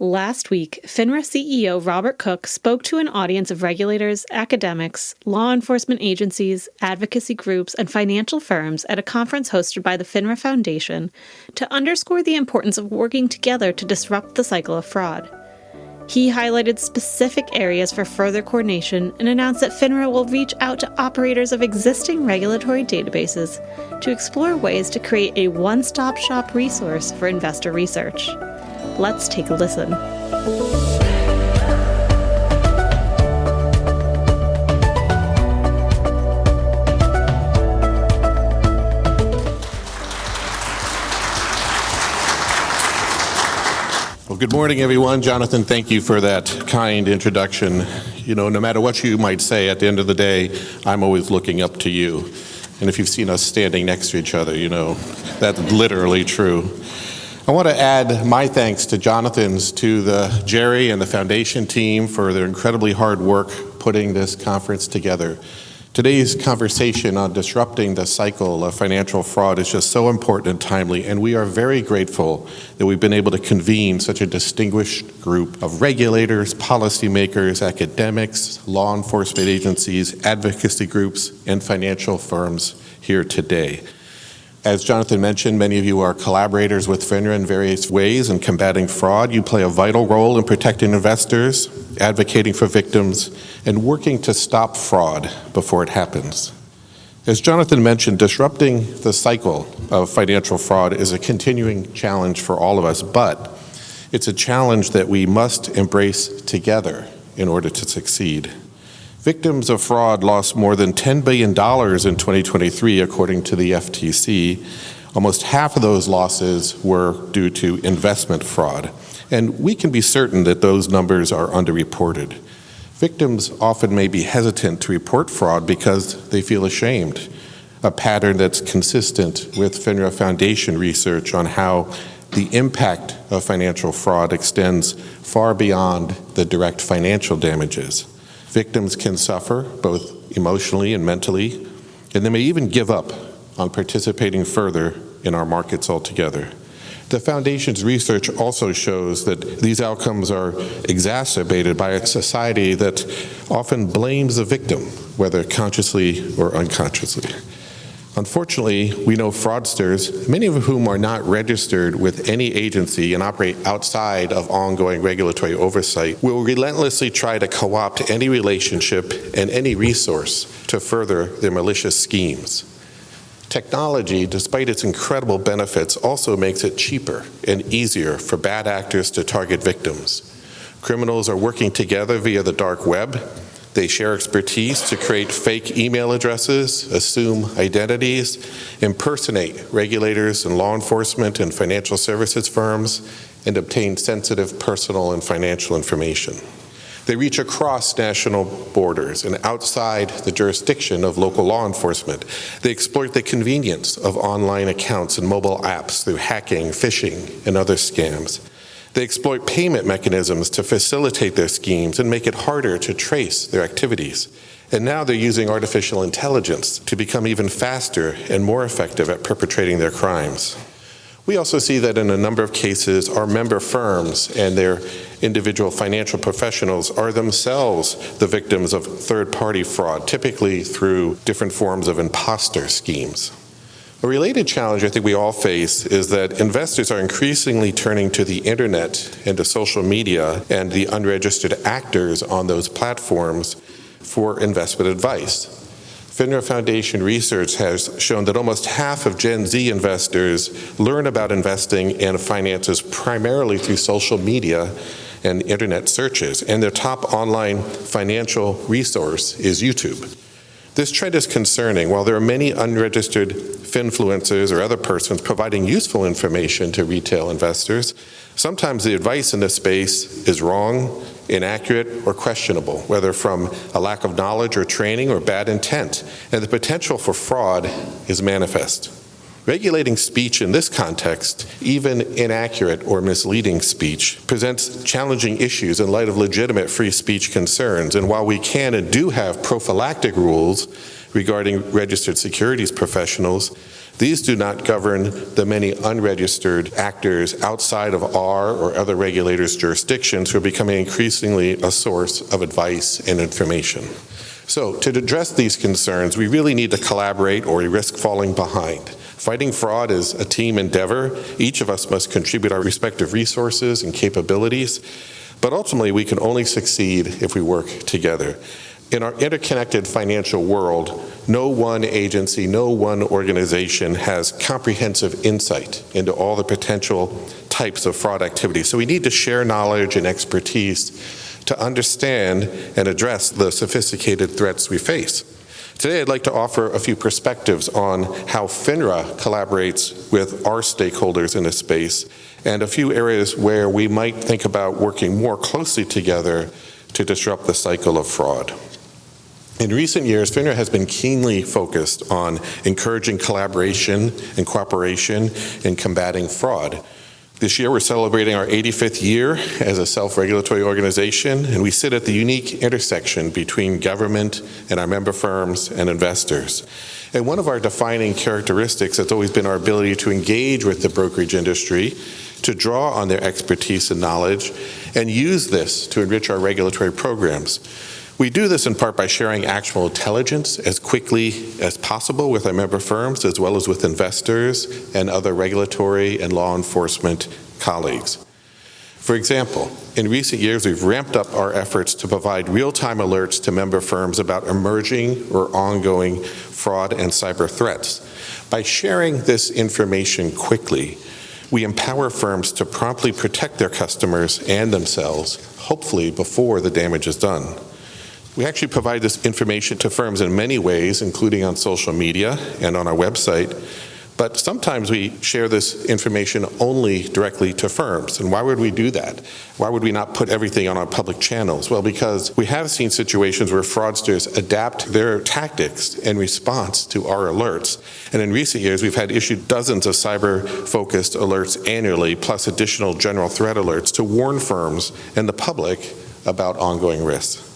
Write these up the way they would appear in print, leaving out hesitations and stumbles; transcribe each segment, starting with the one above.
Last week, FINRA CEO Robert Cook spoke to an audience of regulators, academics, law enforcement agencies, advocacy groups, and financial firms at a conference hosted by the FINRA Foundation to underscore the importance of working together to disrupt the cycle of fraud. He highlighted specific areas for further coordination and announced that FINRA will reach out to operators of existing regulatory databases to explore ways to create a one-stop shop resource for investor research. Let's take a listen. Well, good morning, everyone. Jonathan, thank you for that kind introduction. You know, no matter what you might say, at the end of the day, I'm always looking up to you. And if you've seen us standing next to each other, you know, that's literally true. I want to add my thanks to Jonathan's, to the Jerry and the Foundation team for their incredibly hard work putting this conference together. Today's conversation on disrupting the cycle of financial fraud is just so important and timely, and we are very grateful that we've been able to convene such a distinguished group of regulators, policymakers, academics, law enforcement agencies, advocacy groups, and financial firms here today. As Jonathan mentioned, many of you are collaborators with FINRA in various ways in combating fraud. You play a vital role in protecting investors, advocating for victims, and working to stop fraud before it happens. As Jonathan mentioned, disrupting the cycle of financial fraud is a continuing challenge for all of us, but it's a challenge that we must embrace together in order to succeed. Victims of fraud lost more than $10 billion in 2023, according to the FTC. Almost half of those losses were due to investment fraud, and we can be certain that those numbers are underreported. Victims often may be hesitant to report fraud because they feel ashamed, a pattern that's consistent with FINRA Foundation research on how the impact of financial fraud extends far beyond the direct financial damages. Victims can suffer both emotionally and mentally, and they may even give up on participating further in our markets altogether. The Foundation's research also shows that these outcomes are exacerbated by a society that often blames the victim, whether consciously or unconsciously. Unfortunately, we know fraudsters, many of whom are not registered with any agency and operate outside of ongoing regulatory oversight, will relentlessly try to co-opt any relationship and any resource to further their malicious schemes. Technology, despite its incredible benefits, also makes it cheaper and easier for bad actors to target victims. Criminals are working together via the dark web. They share expertise to create fake email addresses, assume identities, impersonate regulators and law enforcement and financial services firms, and obtain sensitive personal and financial information. They reach across national borders and outside the jurisdiction of local law enforcement. They exploit the convenience of online accounts and mobile apps through hacking, phishing, and other scams. They exploit payment mechanisms to facilitate their schemes and make it harder to trace their activities. And now they're using artificial intelligence to become even faster and more effective at perpetrating their crimes. We also see that in a number of cases, our member firms and their individual financial professionals are themselves the victims of third-party fraud, typically through different forms of imposter schemes. A related challenge I think we all face is that investors are increasingly turning to the internet and to social media and the unregistered actors on those platforms for investment advice. FINRA Foundation research has shown that almost half of Gen Z investors learn about investing and finances primarily through social media and internet searches, and their top online financial resource is YouTube. This trend is concerning. While there are many unregistered finfluencers or other persons providing useful information to retail investors, sometimes the advice in this space is wrong, inaccurate, or questionable, whether from a lack of knowledge or training or bad intent, and the potential for fraud is manifest. Regulating speech in this context, even inaccurate or misleading speech, presents challenging issues in light of legitimate free speech concerns. And while we can and do have prophylactic rules regarding registered securities professionals, These do not govern the many unregistered actors outside of our or other regulators' jurisdictions who are becoming increasingly a source of advice and information. So, to address these concerns, we really need to collaborate or we risk falling behind. Fighting fraud is a team endeavor. Each of us must contribute our respective resources and capabilities, but ultimately we can only succeed if we work together. In our interconnected financial world, no one agency, no one organization has comprehensive insight into all the potential types of fraud activity. So we need to share knowledge and expertise to understand and address the sophisticated threats we face. Today, I'd like to offer a few perspectives on how FINRA collaborates with our stakeholders in this space and a few areas where we might think about working more closely together to disrupt the cycle of fraud. In recent years, FINRA has been keenly focused on encouraging collaboration and cooperation in combating fraud. This year, we're celebrating our 85th year as a self-regulatory organization, and we sit at the unique intersection between government and our member firms and investors. And one of our defining characteristics has always been our ability to engage with the brokerage industry, to draw on their expertise and knowledge, and use this to enrich our regulatory programs. We do this in part by sharing actual intelligence as quickly as possible with our member firms, as well as with investors and other regulatory and law enforcement colleagues. For example, in recent years, we've ramped up our efforts to provide real-time alerts to member firms about emerging or ongoing fraud and cyber threats. By sharing this information quickly, we empower firms to promptly protect their customers and themselves, hopefully before the damage is done. We actually provide this information to firms in many ways, including on social media and on our website, but sometimes we share this information only directly to firms. And why would we do that? Why would we not put everything on our public channels? Well, because we have seen situations where fraudsters adapt their tactics in response to our alerts. And in recent years, we've had issued dozens of cyber-focused alerts annually, plus additional general threat alerts to warn firms and the public about ongoing risks.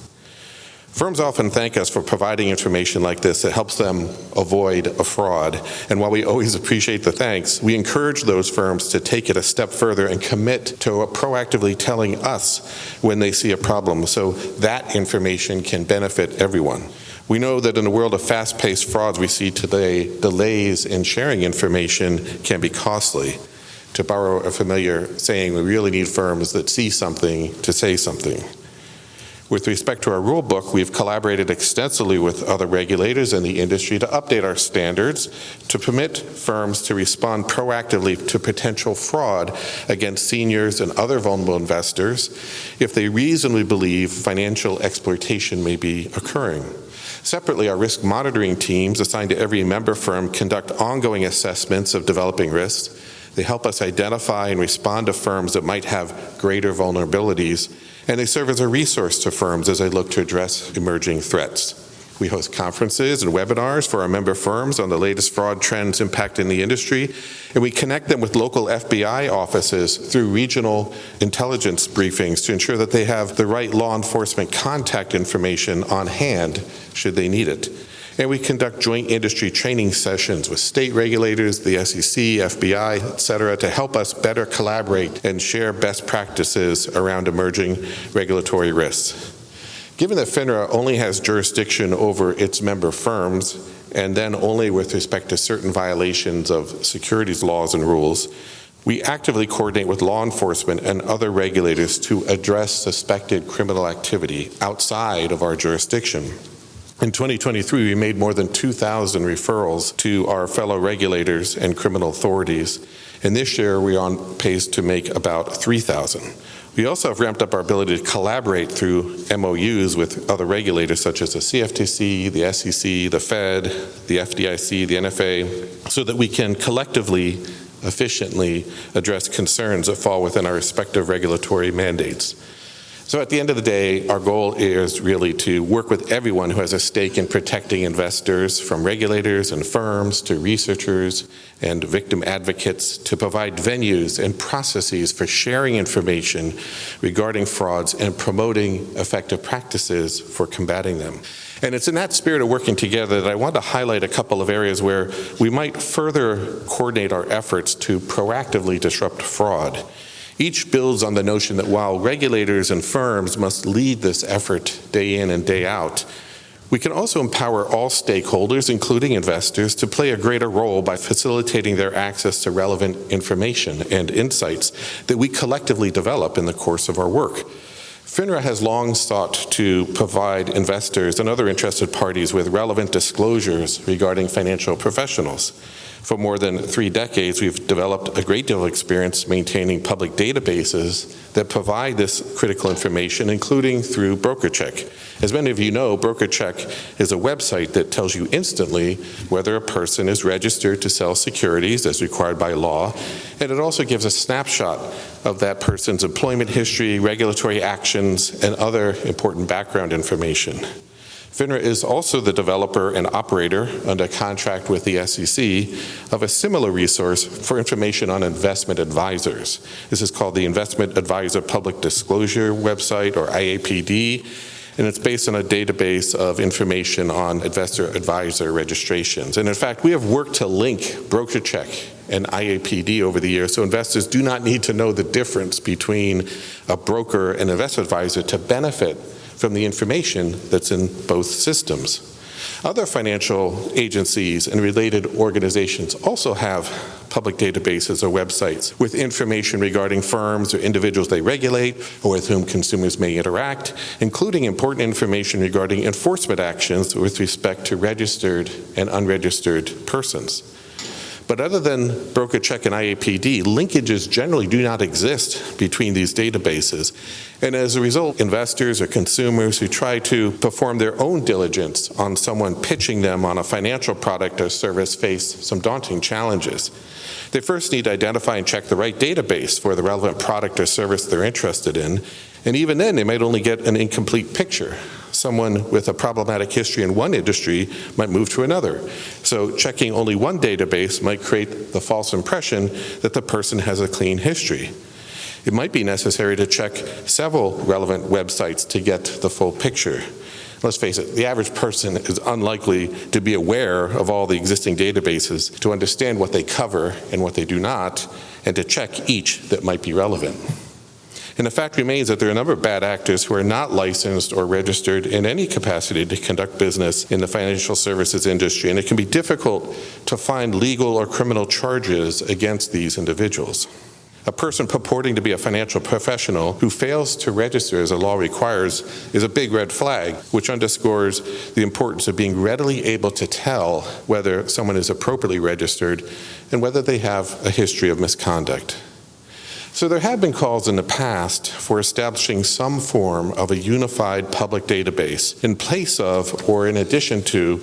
Firms often thank us for providing information like this that helps them avoid a fraud. And while we always appreciate the thanks, we encourage those firms to take it a step further and commit to proactively telling us when they see a problem so that information can benefit everyone. We know that in the world of fast-paced frauds we see today, delays in sharing information can be costly. To borrow a familiar saying, we really need firms that see something to say something. With respect to our rule book, we've collaborated extensively with other regulators in the industry to update our standards to permit firms to respond proactively to potential fraud against seniors and other vulnerable investors if they reasonably believe financial exploitation may be occurring. Separately, our risk monitoring teams assigned to every member firm conduct ongoing assessments of developing risks. They help us identify and respond to firms that might have greater vulnerabilities, and they serve as a resource to firms as they look to address emerging threats. We host conferences and webinars for our member firms on the latest fraud trends impacting the industry, and we connect them with local FBI offices through regional intelligence briefings to ensure that they have the right law enforcement contact information on hand should they need it. And we conduct joint industry training sessions with state regulators, the SEC, FBI, et cetera, to help us better collaborate and share best practices around emerging regulatory risks. Given that FINRA only has jurisdiction over its member firms, and then only with respect to certain violations of securities laws and rules, we actively coordinate with law enforcement and other regulators to address suspected criminal activity outside of our jurisdiction. In 2023, we made more than 2,000 referrals to our fellow regulators and criminal authorities, and this year we're on pace to make about 3,000. We also have ramped up our ability to collaborate through MOUs with other regulators such as the CFTC, the SEC, the Fed, the FDIC, the NFA, so that we can collectively, efficiently address concerns that fall within our respective regulatory mandates. So at the end of the day, our goal is really to work with everyone who has a stake in protecting investors, from regulators and firms to researchers and victim advocates, to provide venues and processes for sharing information regarding frauds and promoting effective practices for combating them. And it's in that spirit of working together that I want to highlight a couple of areas where we might further coordinate our efforts to proactively disrupt fraud. Each builds on the notion that while regulators and firms must lead this effort day in and day out, we can also empower all stakeholders, including investors, to play a greater role by facilitating their access to relevant information and insights that we collectively develop in the course of our work. FINRA has long sought to provide investors and other interested parties with relevant disclosures regarding financial professionals. For more than 3 decades, we've developed a great deal of experience maintaining public databases that provide this critical information, including through BrokerCheck. As many of you know, BrokerCheck is a website that tells you instantly whether a person is registered to sell securities as required by law, and it also gives a snapshot of that person's employment history, regulatory actions, and other important background information. FINRA is also the developer and operator under contract with the SEC of a similar resource for information on investment advisors. This is called the Investment Advisor Public Disclosure website, or IAPD, and it's based on a database of information on investor advisor registrations. And in fact, we have worked to link BrokerCheck and IAPD over the years, so investors do not need to know the difference between a broker and investment advisor to benefit from the information that's in both systems. Other financial agencies and related organizations also have public databases or websites with information regarding firms or individuals they regulate or with whom consumers may interact, including important information regarding enforcement actions with respect to registered and unregistered persons. But other than BrokerCheck and IAPD, linkages generally do not exist between these databases. And as a result, investors or consumers who try to perform their own diligence on someone pitching them on a financial product or service face some daunting challenges. They first need to identify and check the right database for the relevant product or service they're interested in. And even then, they might only get an incomplete picture. Someone with a problematic history in one industry might move to another. So checking only one database might create the false impression that the person has a clean history. It might be necessary to check several relevant websites to get the full picture. Let's face it, the average person is unlikely to be aware of all the existing databases to understand what they cover and what they do not, and to check each that might be relevant. And the fact remains that there are a number of bad actors who are not licensed or registered in any capacity to conduct business in the financial services industry, and it can be difficult to find legal or criminal charges against these individuals. A person purporting to be a financial professional who fails to register as the law requires is a big red flag, which underscores the importance of being readily able to tell whether someone is appropriately registered and whether they have a history of misconduct. So there have been calls in the past for establishing some form of a unified public database in place of or in addition to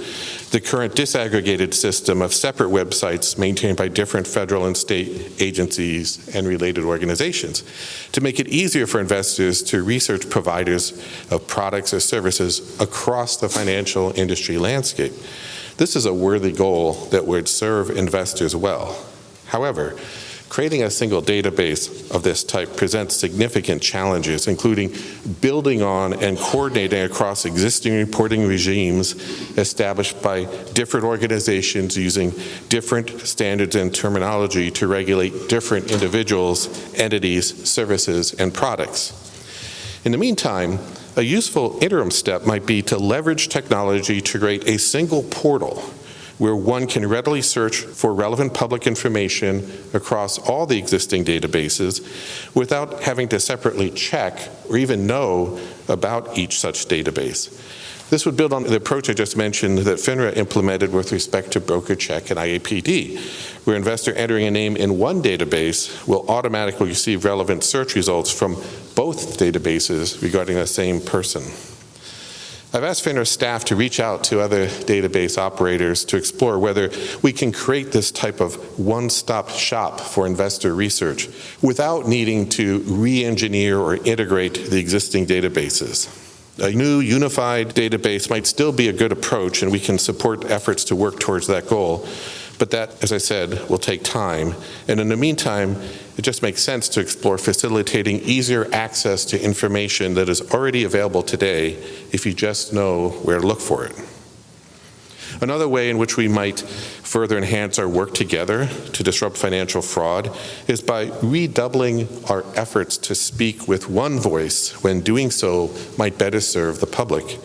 the current disaggregated system of separate websites maintained by different federal and state agencies and related organizations to make it easier for investors to research providers of products or services across the financial industry landscape. This is a worthy goal that would serve investors well. However, creating a single database of this type presents significant challenges, including building on and coordinating across existing reporting regimes established by different organizations using different standards and terminology to regulate different individuals, entities, services, and products. In the meantime, a useful interim step might be to leverage technology to create a single portal where one can readily search for relevant public information across all the existing databases without having to separately check or even know about each such database. This would build on the approach I just mentioned that FINRA implemented with respect to BrokerCheck and IAPD, where an investor entering a name in one database will automatically receive relevant search results from both databases regarding the same person. I've asked FINRA staff to reach out to other database operators to explore whether we can create this type of one-stop shop for investor research without needing to re-engineer or integrate the existing databases. A new unified database might still be a good approach, and we can support efforts to work towards that goal. But that, as I said, will take time. And in the meantime, it just makes sense to explore facilitating easier access to information that is already available today if you just know where to look for it. Another way in which we might further enhance our work together to disrupt financial fraud is by redoubling our efforts to speak with one voice when doing so might better serve the public.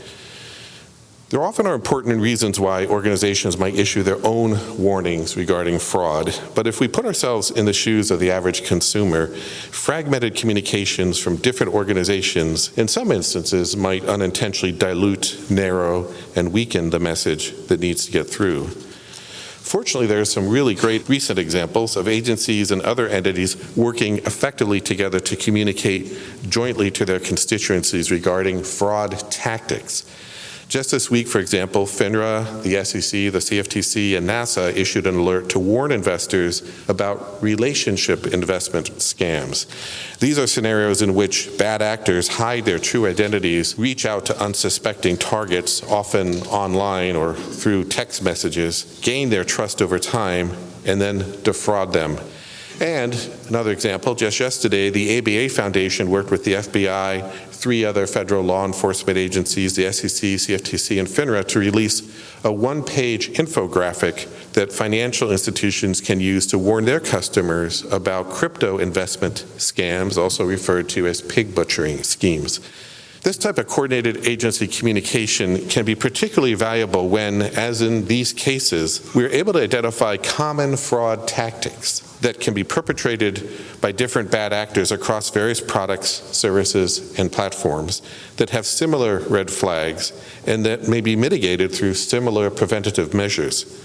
There often are important reasons why organizations might issue their own warnings regarding fraud, but if we put ourselves in the shoes of the average consumer, fragmented communications from different organizations in some instances might unintentionally dilute, narrow, and weaken the message that needs to get through. Fortunately, there are some really great recent examples of agencies and other entities working effectively together to communicate jointly to their constituencies regarding fraud tactics. Just this week, for example, FINRA, the SEC, the CFTC, and NASA issued an alert to warn investors about relationship investment scams. These are scenarios in which bad actors hide their true identities, reach out to unsuspecting targets, often online or through text messages, gain their trust over time, and then defraud them. And another example, just yesterday, the FINRA Foundation worked with the FBI, 3 other federal law enforcement agencies, the SEC, CFTC, and FINRA, to release a one-page infographic that financial institutions can use to warn their customers about crypto investment scams, also referred to as pig butchering schemes. This type of coordinated agency communication can be particularly valuable when, as in these cases, we're able to identify common fraud tactics that can be perpetrated by different bad actors across various products, services, and platforms that have similar red flags and that may be mitigated through similar preventative measures.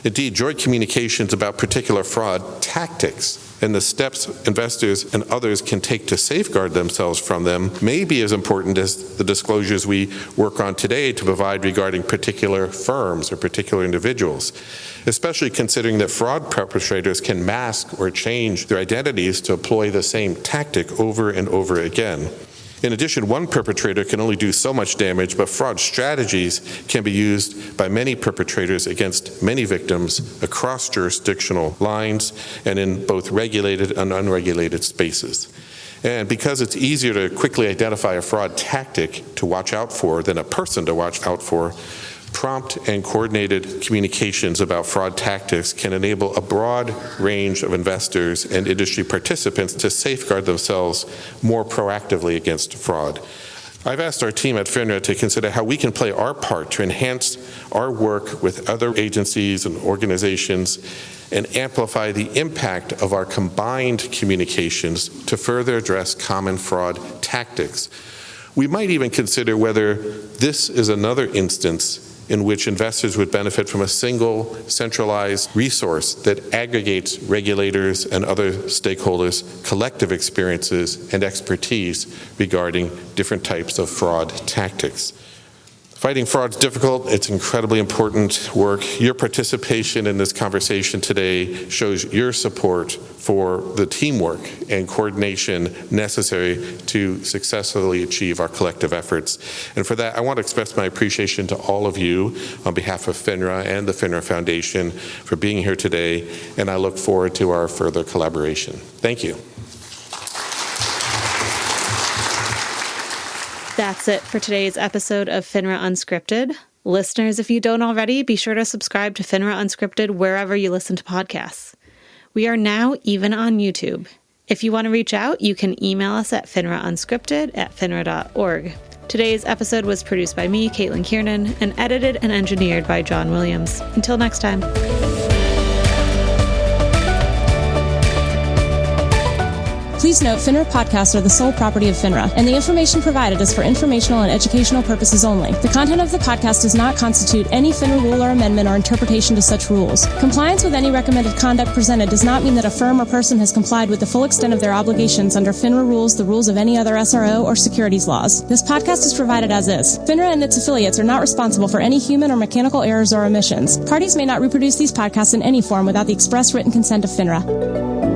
Indeed, joint communications about particular fraud tactics and the steps investors and others can take to safeguard themselves from them may be as important as the disclosures we work on today to provide regarding particular firms or particular individuals, especially considering that fraud perpetrators can mask or change their identities to employ the same tactic over and over again. In addition, one perpetrator can only do so much damage, but fraud strategies can be used by many perpetrators against many victims across jurisdictional lines and in both regulated and unregulated spaces. And because it's easier to quickly identify a fraud tactic to watch out for than a person to watch out for, prompt and coordinated communications about fraud tactics can enable a broad range of investors and industry participants to safeguard themselves more proactively against fraud. I've asked our team at FINRA to consider how we can play our part to enhance our work with other agencies and organizations and amplify the impact of our combined communications to further address common fraud tactics. We might even consider whether this is another instance in which investors would benefit from a single centralized resource that aggregates regulators and other stakeholders' collective experiences and expertise regarding different types of fraud tactics. Fighting fraud is difficult. It's incredibly important work. Your participation in this conversation today shows your support for the teamwork and coordination necessary to successfully achieve our collective efforts. And for that, I want to express my appreciation to all of you on behalf of FINRA and the FINRA Foundation for being here today, and I look forward to our further collaboration. Thank you. That's it for today's episode of FINRA Unscripted. Listeners, if you don't already, be sure to subscribe to FINRA Unscripted wherever you listen to podcasts. We are now even on YouTube. If you want to reach out, you can email us at finraunscripted@finra.org. Today's episode was produced by me, Caitlin Kiernan, and edited and engineered by John Williams. Until next time. Please note, FINRA podcasts are the sole property of FINRA, and the information provided is for informational and educational purposes only. The content of the podcast does not constitute any FINRA rule or amendment or interpretation to such rules. Compliance with any recommended conduct presented does not mean that a firm or person has complied with the full extent of their obligations under FINRA rules, the rules of any other SRO, or securities laws. This podcast is provided as is. FINRA and its affiliates are not responsible for any human or mechanical errors or omissions. Parties may not reproduce these podcasts in any form without the express written consent of FINRA.